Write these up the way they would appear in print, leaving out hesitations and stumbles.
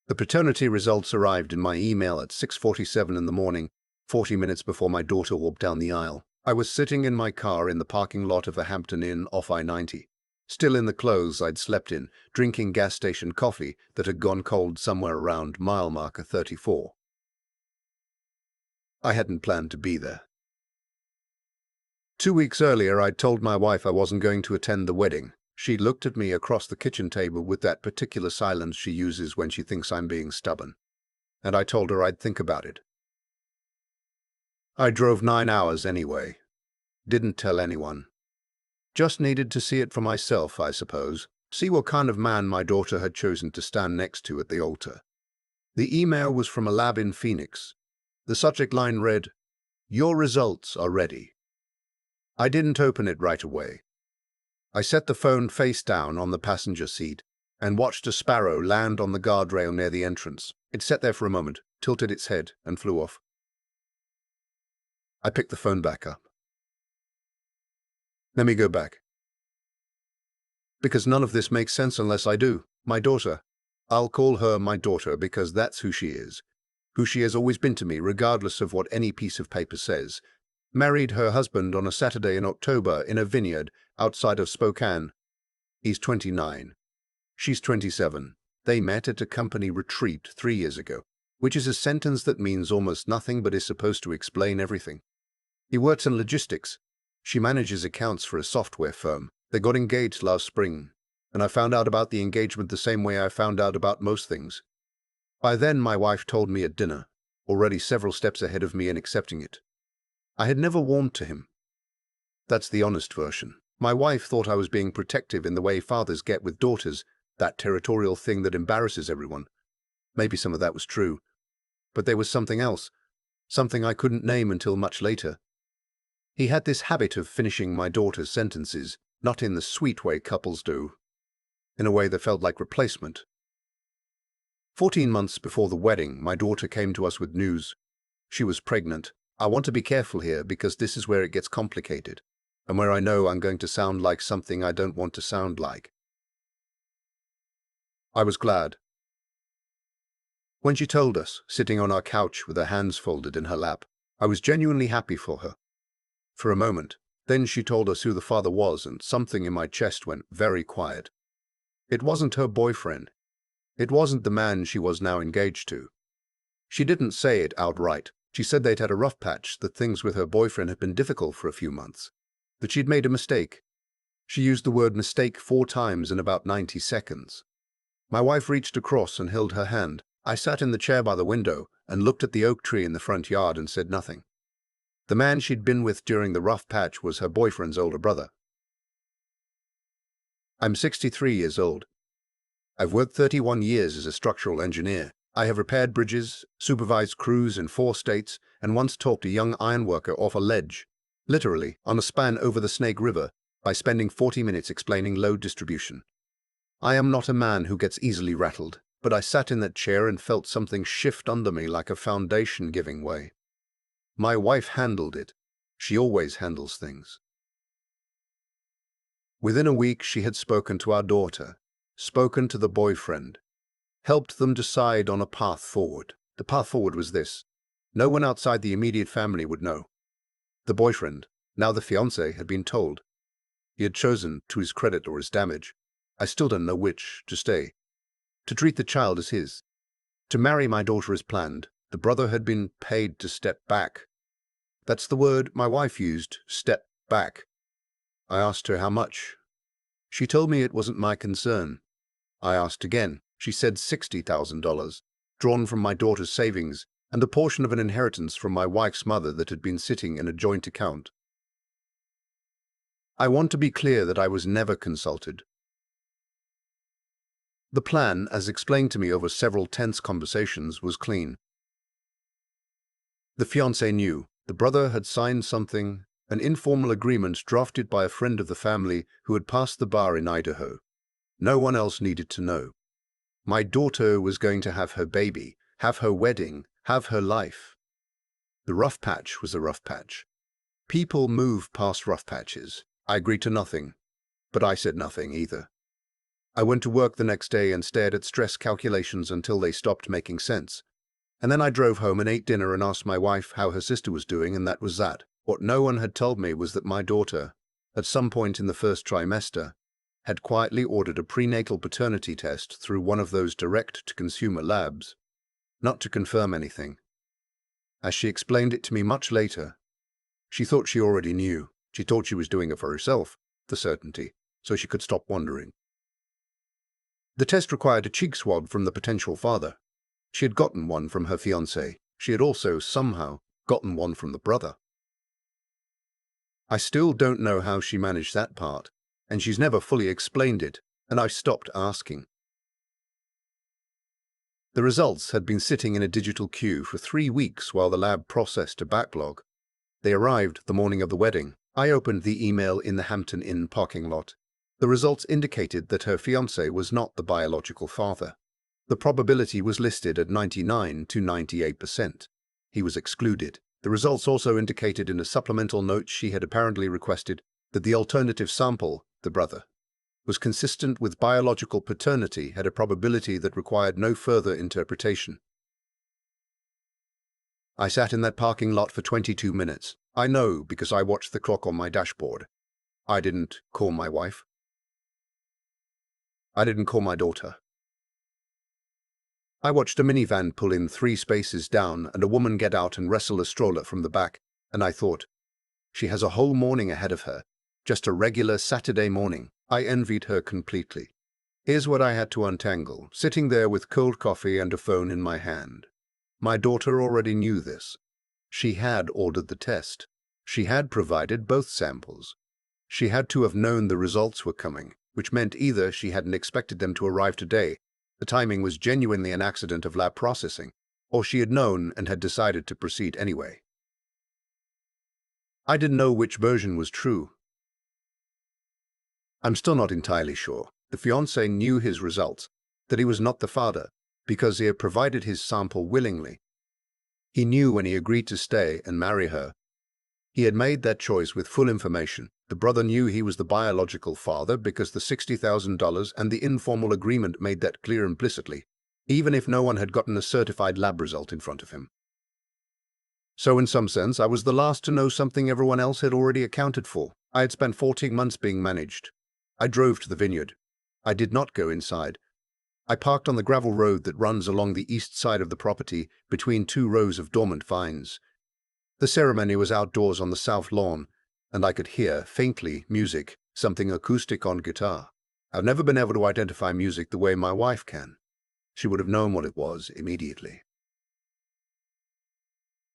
The paternity results arrived in my email at 6:47 in the morning, 40 minutes before my daughter walked down the aisle. I was sitting in my car in the parking lot of the Hampton Inn off I-90, still in the clothes I'd slept in, drinking gas station coffee that had gone cold somewhere around mile marker 34. I hadn't planned to be there. 2 weeks earlier, I'd told my wife I wasn't going to attend the wedding. She looked at me across the kitchen table with that particular silence she uses when she thinks I'm being stubborn. And I told her I'd think about it. I drove 9 hours anyway. Didn't tell anyone. Just needed to see it for myself, I suppose. See what kind of man my daughter had chosen to stand next to at the altar. The email was from a lab in Phoenix. The subject line read, "Your results are ready." I didn't open it right away. I set the phone face down on the passenger seat and watched a sparrow land on the guardrail near the entrance. It sat there for a moment, tilted its head, and flew off. I picked the phone back up. Let me go back. Because none of this makes sense unless I do. My daughter. I'll call her my daughter because that's who she is. Who she has always been to me, regardless of what any piece of paper says. Married her husband on a Saturday in October in a vineyard outside of Spokane. He's 29. She's 27. They met at a company retreat 3 years ago, which is a sentence that means almost nothing but is supposed to explain everything. He works in logistics. She manages accounts for a software firm. They got engaged last spring, and I found out about the engagement the same way I found out about most things. By then, my wife told me at dinner, already several steps ahead of me in accepting it. I had never warmed to him. That's the honest version. My wife thought I was being protective in the way fathers get with daughters, that territorial thing that embarrasses everyone. Maybe some of that was true. But there was something else, something I couldn't name until much later. He had this habit of finishing my daughter's sentences, not in the sweet way couples do, in a way that felt like replacement. 14 months before the wedding, my daughter came to us with news. She was pregnant. I want to be careful here because this is where it gets complicated, and where I know I'm going to sound like something I don't want to sound like. I was glad. When she told us, sitting on our couch with her hands folded in her lap, I was genuinely happy for her. For a moment, then she told us who the father was, and something in my chest went very quiet. It wasn't her boyfriend. It wasn't the man she was now engaged to. She didn't say it outright. She said they'd had a rough patch, that things with her boyfriend had been difficult for a few months, that she'd made a mistake. She used the word mistake 4 times in about 90 seconds. My wife reached across and held her hand. I sat in the chair by the window and looked at the oak tree in the front yard and said nothing. The man she'd been with during the rough patch was her boyfriend's older brother. I'm 63 years old. I've worked 31 years as a structural engineer. I have repaired bridges, supervised crews in 4 states, and once talked a young ironworker off a ledge, literally on a span over the Snake River, by spending 40 minutes explaining load distribution. I am not a man who gets easily rattled, but I sat in that chair and felt something shift under me like a foundation giving way. My wife handled it. She always handles things. Within a week, she had spoken to our daughter, spoken to the boyfriend, helped them decide on a path forward. The path forward was this. No one outside the immediate family would know. The boyfriend, now the fiancé, had been told. He had chosen, to his credit or his damage, I still don't know which, to stay, to treat the child as his, to marry my daughter as planned. The brother had been paid to step back. That's the word my wife used, step back. I asked her how much. She told me it wasn't my concern. I asked again. She said $60,000, drawn from my daughter's savings and a portion of an inheritance from my wife's mother that had been sitting in a joint account. I want to be clear that I was never consulted. The plan, as explained to me over several tense conversations, was clean. The fiancé knew. The brother had signed something, an informal agreement drafted by a friend of the family who had passed the bar in Idaho. No one else needed to know. My daughter was going to have her baby, have her wedding, have her life. The rough patch was a rough patch. People move past rough patches. I agreed to nothing, but I said nothing either. I went to work the next day and stared at stress calculations until they stopped making sense. And then I drove home and ate dinner and asked my wife how her sister was doing, and that was that. What no one had told me was that my daughter, at some point in the first trimester, had quietly ordered a prenatal paternity test through one of those direct-to-consumer labs, not to confirm anything. As she explained it to me much later, she thought she already knew. She thought she was doing it for herself, the certainty, so she could stop wondering. The test required a cheek swab from the potential father. She had gotten one from her fiancé. She had also, somehow, gotten one from the brother. I still don't know how she managed that part, and she's never fully explained it, and I've stopped asking. The results had been sitting in a digital queue for 3 weeks while the lab processed a backlog. They arrived the morning of the wedding. I opened the email in the Hampton Inn parking lot. The results indicated that her fiancé was not the biological father. The probability was listed at 99 to 98%. He was excluded. The results also indicated in a supplemental note she had apparently requested that the alternative sample, the brother, was consistent with biological paternity, had a probability that required no further interpretation. I sat in that parking lot for 22 minutes. I know because I watched the clock on my dashboard. I didn't call my wife. I didn't call my daughter. I watched a minivan pull in 3 spaces down and a woman get out and wrestle a stroller from the back, and I thought, she has a whole morning ahead of her, just a regular Saturday morning. I envied her completely. Here's what I had to untangle, sitting there with cold coffee and a phone in my hand. My daughter already knew this. She had ordered the test. She had provided both samples. She had to have known the results were coming, which meant either she hadn't expected them to arrive today, the timing was genuinely an accident of lab processing, or she had known and had decided to proceed anyway. I didn't know which version was true. I'm still not entirely sure. The fiancé knew his results, that he was not the father, because he had provided his sample willingly. He knew when he agreed to stay and marry her. He had made that choice with full information. The brother knew he was the biological father because the $60,000 and the informal agreement made that clear implicitly, even if no one had gotten a certified lab result in front of him. So in some sense, I was the last to know something everyone else had already accounted for. I had spent 14 months being managed. I drove to the vineyard. I did not go inside. I parked on the gravel road that runs along the east side of the property between 2 rows of dormant vines. The ceremony was outdoors on the south lawn, and I could hear, faintly, music, something acoustic on guitar. I've never been able to identify music the way my wife can. She would have known what it was immediately.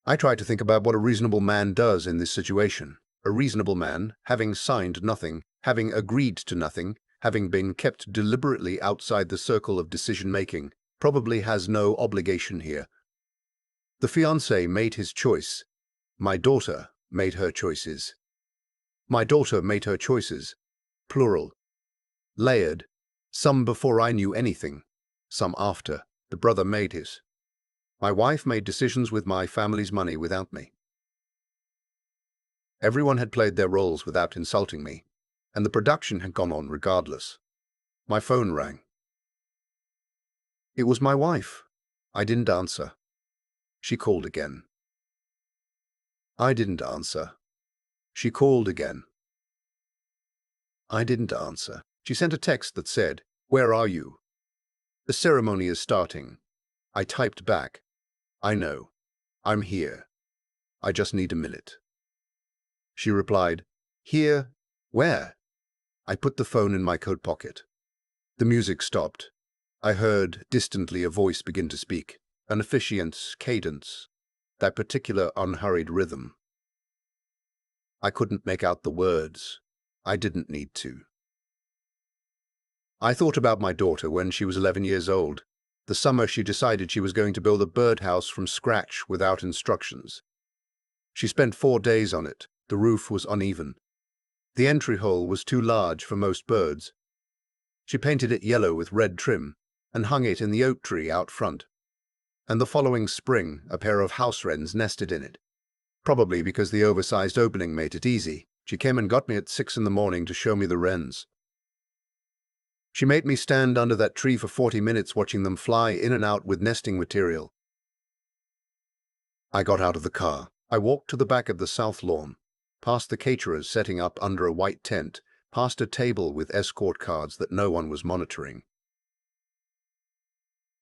I tried to think about what a reasonable man does in this situation. A reasonable man, having signed nothing, having agreed to nothing, having been kept deliberately outside the circle of decision-making, probably has no obligation here. The fiancé made his choice. My daughter made her choices. My daughter made her choices, plural, layered, some before I knew anything, some after. The brother made his. My wife made decisions with my family's money without me. Everyone had played their roles without insulting me, and the production had gone on regardless. My phone rang. It was my wife. I didn't answer. She called again. I didn't answer. She called again. I didn't answer. She sent a text that said, "Where are you? The ceremony is starting." I typed back, "I know. I'm here. I just need a minute." She replied, "Here? Where?" I put the phone in my coat pocket. The music stopped. I heard distantly a voice begin to speak, an officiant's cadence, that particular unhurried rhythm. I couldn't make out the words. I didn't need to. I thought about my daughter when she was 11 years old, the summer she decided she was going to build a birdhouse from scratch without instructions. She spent 4 days on it. The roof was uneven. The entry hole was too large for most birds. She painted it yellow with red trim and hung it in the oak tree out front. And the following spring, a pair of house wrens nested in it. Probably because the oversized opening made it easy. She came and got me at 6 in the morning to show me the wrens. She made me stand under that tree for 40 minutes watching them fly in and out with nesting material. I got out of the car. I walked to the back of the south lawn, past the caterers setting up under a white tent, past a table with escort cards that no one was monitoring.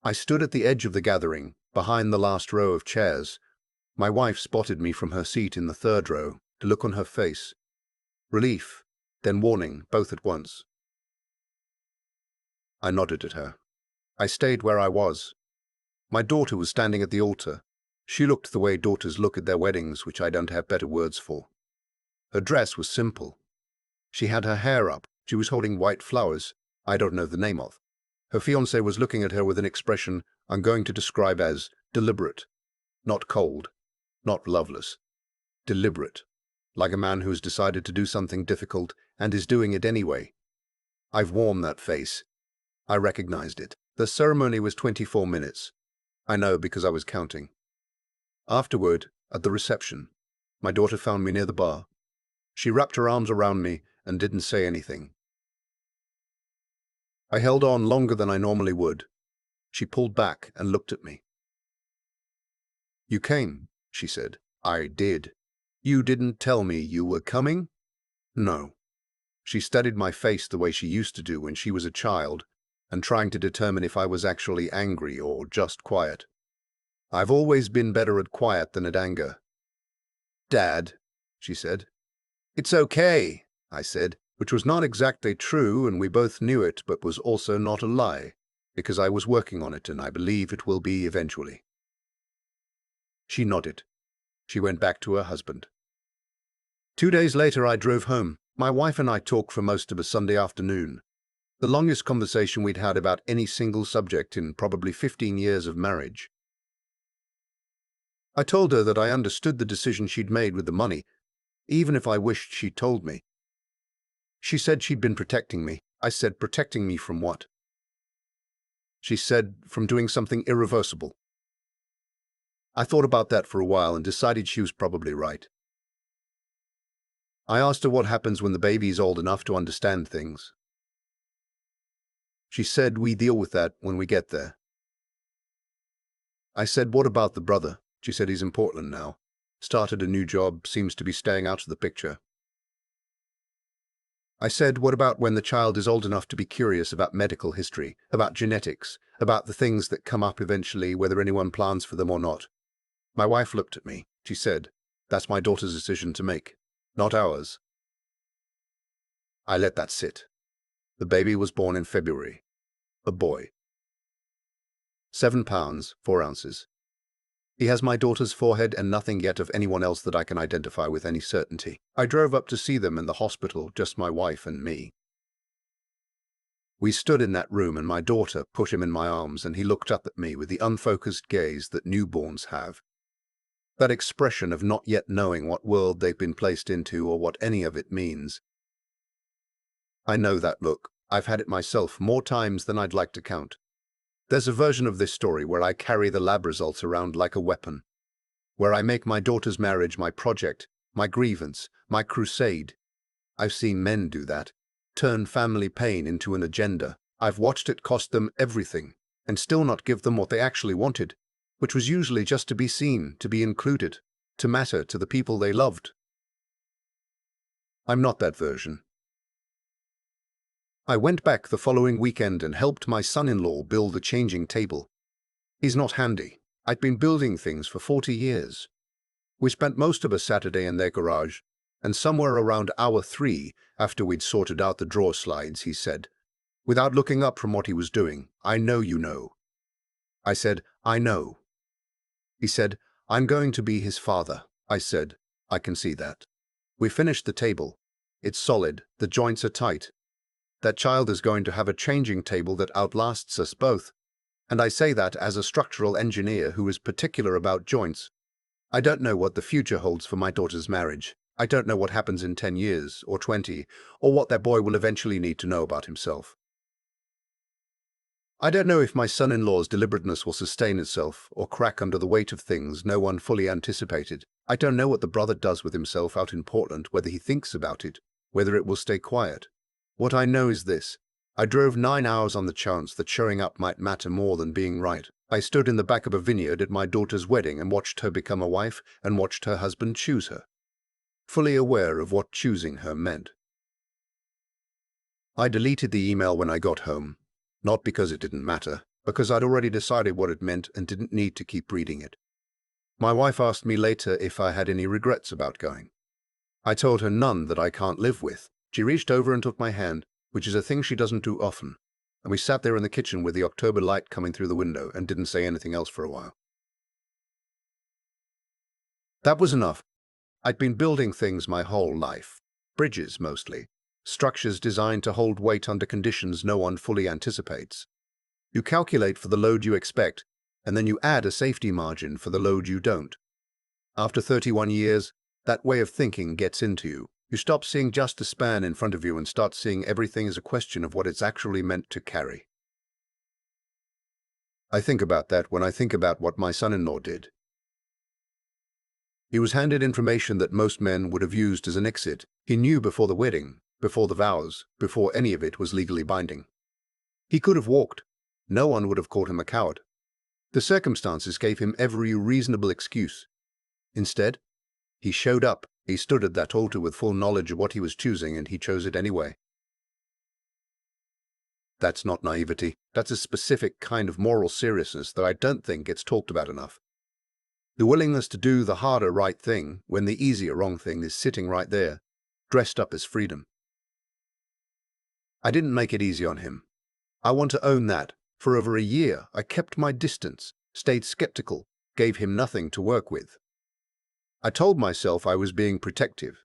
I stood at the edge of the gathering, behind the last row of chairs. My wife spotted me from her seat in the third row, the look on her face. Relief, then warning, both at once. I nodded at her. I stayed where I was. My daughter was standing at the altar. She looked the way daughters look at their weddings, which I don't have better words for. Her dress was simple. She had her hair up. She was holding white flowers I don't know the name of. Her fiancé was looking at her with an expression I'm going to describe as deliberate. Not cold, not loveless. Deliberate. Like a man who has decided to do something difficult and is doing it anyway. I've worn that face. I recognized it. The ceremony was 24 minutes. I know because I was counting. Afterward, at the reception, my daughter found me near the bar. She wrapped her arms around me and didn't say anything. I held on longer than I normally would. She pulled back and looked at me. "You came," she said. "I did. You didn't tell me you were coming?" "No." She studied my face the way she used to do when she was a child, and trying to determine if I was actually angry or just quiet. I've always been better at quiet than at anger. "Dad," she said. "It's okay," I said, which was not exactly true, and we both knew it, but was also not a lie, because I was working on it, and I believe it will be eventually. She nodded. She went back to her husband. 2 days later, I drove home. My wife and I talked for most of a Sunday afternoon. The longest conversation we'd had about any single subject in probably 15 years of marriage. I told her that I understood the decision she'd made with the money, even if I wished she'd told me. She said she'd been protecting me. I said, protecting me from what? She said, from doing something irreversible. I thought about that for a while and decided she was probably right. I asked her what happens when the baby is old enough to understand things. She said, we deal with that when we get there. I said, what about the brother? She said, he's in Portland now. Started a new job, seems to be staying out of the picture. I said, what about when the child is old enough to be curious about medical history, about genetics, about the things that come up eventually, whether anyone plans for them or not? My wife looked at me. She said, that's my daughter's decision to make, not ours. I let that sit. The baby was born in February. A boy. 7 pounds, 4 ounces. He has my daughter's forehead and nothing yet of anyone else that I can identify with any certainty. I drove up to see them in the hospital, just my wife and me. We stood in that room and my daughter put him in my arms and he looked up at me with the unfocused gaze that newborns have. That expression of not yet knowing what world they've been placed into or what any of it means. I know that look. I've had it myself more times than I'd like to count. There's a version of this story where I carry the lab results around like a weapon, where I make my daughter's marriage my project, my grievance, my crusade. I've seen men do that, turn family pain into an agenda. I've watched it cost them everything and still not give them what they actually wanted, which was usually just to be seen, to be included, to matter to the people they loved. I'm not that version. I went back the following weekend and helped my son-in-law build a changing table. He's not handy. I'd been building things for 40 years. We spent most of a Saturday in their garage, and somewhere around hour 3, after we'd sorted out the drawer slides, he said, without looking up from what he was doing, I know you know. I said, I know. He said, I'm going to be his father. I said, I can see that. We finished the table. It's solid, the joints are tight. That child is going to have a changing table that outlasts us both. And I say that as a structural engineer who is particular about joints. I don't know what the future holds for my daughter's marriage. I don't know what happens in 10 years or 20, or what that boy will eventually need to know about himself. I don't know if my son-in-law's deliberateness will sustain itself or crack under the weight of things no one fully anticipated. I don't know what the brother does with himself out in Portland, whether he thinks about it, whether it will stay quiet. What I know is this. I drove 9 hours on the chance that showing up might matter more than being right. I stood in the back of a vineyard at my daughter's wedding and watched her become a wife and watched her husband choose her, fully aware of what choosing her meant. I deleted the email when I got home, not because it didn't matter, because I'd already decided what it meant and didn't need to keep reading it. My wife asked me later if I had any regrets about going. I told her none that I can't live with. She reached over and took my hand, which is a thing she doesn't do often, and we sat there in the kitchen with the October light coming through the window and didn't say anything else for a while. That was enough. I'd been building things my whole life. Bridges, mostly. Structures designed to hold weight under conditions no one fully anticipates. You calculate for the load you expect, and then you add a safety margin for the load you don't. After 31 years, that way of thinking gets into you. You stop seeing just a span in front of you and start seeing everything as a question of what it's actually meant to carry. I think about that when I think about what my son-in-law did. He was handed information that most men would have used as an exit. He knew before the wedding, before the vows, before any of it was legally binding. He could have walked. No one would have called him a coward. The circumstances gave him every reasonable excuse. Instead, he showed up. He stood at that altar with full knowledge of what he was choosing, and he chose it anyway. That's not naivety. That's a specific kind of moral seriousness that I don't think gets talked about enough. The willingness to do the harder right thing when the easier wrong thing is sitting right there, dressed up as freedom. I didn't make it easy on him. I want to own that. For over a year, I kept my distance, stayed skeptical, gave him nothing to work with. I told myself I was being protective.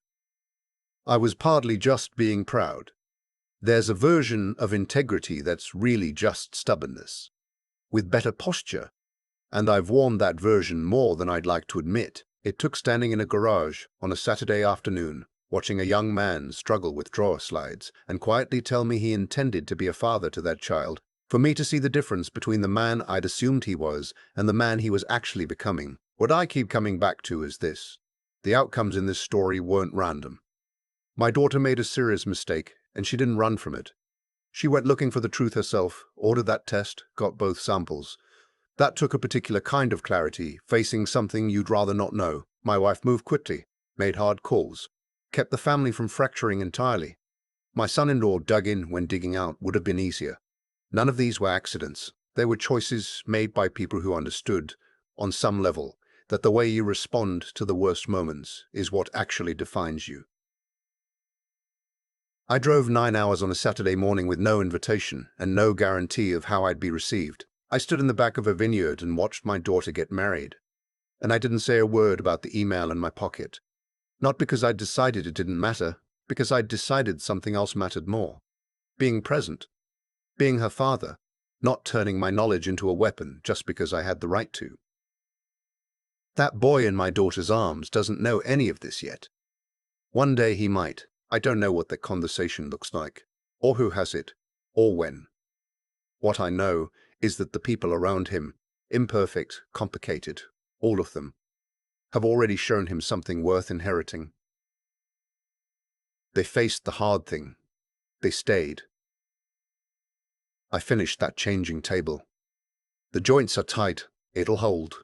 I was partly just being proud. There's a version of integrity that's really just stubbornness, with better posture, and I've worn that version more than I'd like to admit. It took standing in a garage on a Saturday afternoon, watching a young man struggle with drawer slides and quietly tell me he intended to be a father to that child, for me to see the difference between the man I'd assumed he was and the man he was actually becoming. What I keep coming back to is this: the outcomes in this story weren't random. My daughter made a serious mistake, and she didn't run from it. She went looking for the truth herself, ordered that test, got both samples. That took a particular kind of clarity, facing something you'd rather not know. My wife moved quickly, made hard calls, kept the family from fracturing entirely. My son-in-law dug in when digging out would have been easier. None of these were accidents. They were choices made by people who understood, on some level, that the way you respond to the worst moments is what actually defines you. I drove 9 hours on a Saturday morning with no invitation and no guarantee of how I'd be received. I stood in the back of a vineyard and watched my daughter get married. And I didn't say a word about the email in my pocket. Not because I'd decided it didn't matter, because I'd decided something else mattered more. Being present. Being her father. Not turning my knowledge into a weapon just because I had the right to. That boy in my daughter's arms doesn't know any of this yet. One day he might. I don't know what that conversation looks like, or who has it, or when. What I know is that the people around him, imperfect, complicated, all of them, have already shown him something worth inheriting. They faced the hard thing. They stayed. I finished that changing table. The joints are tight. It'll hold.